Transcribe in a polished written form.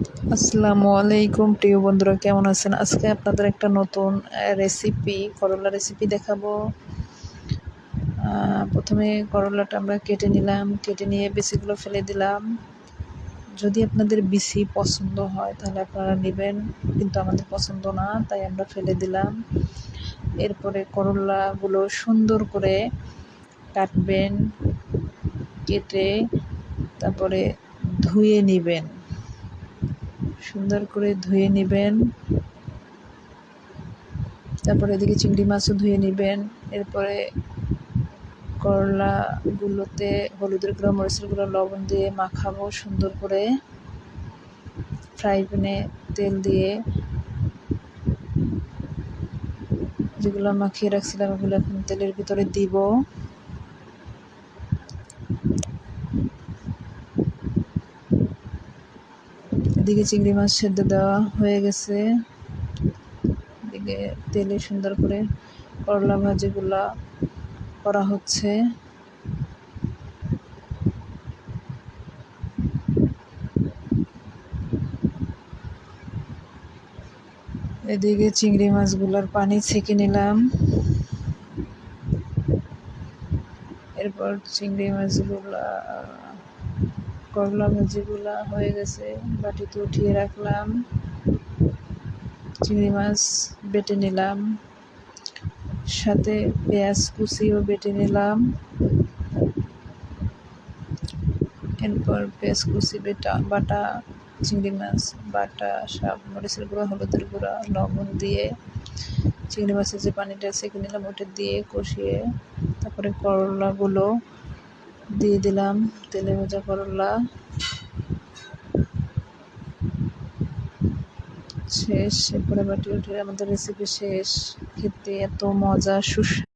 আসসালামু আলাইকুম প্রিয় বন্ধুরা, কেমন আছেন? আজকে আপনাদের একটা নতুন রেসিপি, করলা রেসিপি দেখাবো। প্রথমে করলাটা আমরা কেটে নিলাম, কেটে নিয়ে বিচিগুলো ফেলে দিলাম। যদি আপনাদের বিচি পছন্দ হয় তাহলে আপনারা নেবেন, কিন্তু আমাদের পছন্দ না, তাই আমরা ফেলে দিলাম। এরপরে করলাগুলো সুন্দর করে কাটবেন, কেটে তারপরে ধুয়ে নেবেন, সুন্দর করে ধুয়ে নেবেন। তারপরে এদিকে চিংড়ি মাছও ধুয়ে নেবেন। এরপরে করলাগুলোতে হলুদের গুঁড়ো, মরিচের গুঁড়ো, লবণ দিয়ে মাখাবো সুন্দর করে। ফ্রাই প্যানে তেল দিয়ে যেগুলো মাখিয়ে রাখছিলাম ওগুলো এখন তেলের ভিতরে দিব। এদিকে চিংড়ি মাছ সেদ্ধ দেওয়া হয়ে গেছে। এদিকে তেলে সুন্দর করে করলা ভাজিগুলা করা হচ্ছে। এদিকে চিংড়ি মাছগুলোর পানি ছেঁকে নিলাম। এরপর চিংড়ি মাছগুলা, করলা ভাজিগুলা হয়ে গেছে, বাটিতে উঠিয়ে রাখলাম। চিংড়ি মাছ বেটে নিলাম, সাথে পেঁয়াজ কুচিও বেটে নিলাম। এরপর পেঁয়াজ কুচি বাটা, চিংড়ি মাছ বাটা, সব মরিচের গুঁড়ো, হলুদের গুঁড়া, লবণ দিয়ে চিংড়ি মাছের যে পানিটা ছেঁকে নিলাম ওটা দিয়ে কষিয়ে তারপরে করলাগুলো দিয়ে দিলাম, তেলে ভাজা করলা। শেষ। এরপরে বাটি উঠে আমাদের রেসিপি শেষ। খেতে এত মজা, সুস্বাদু।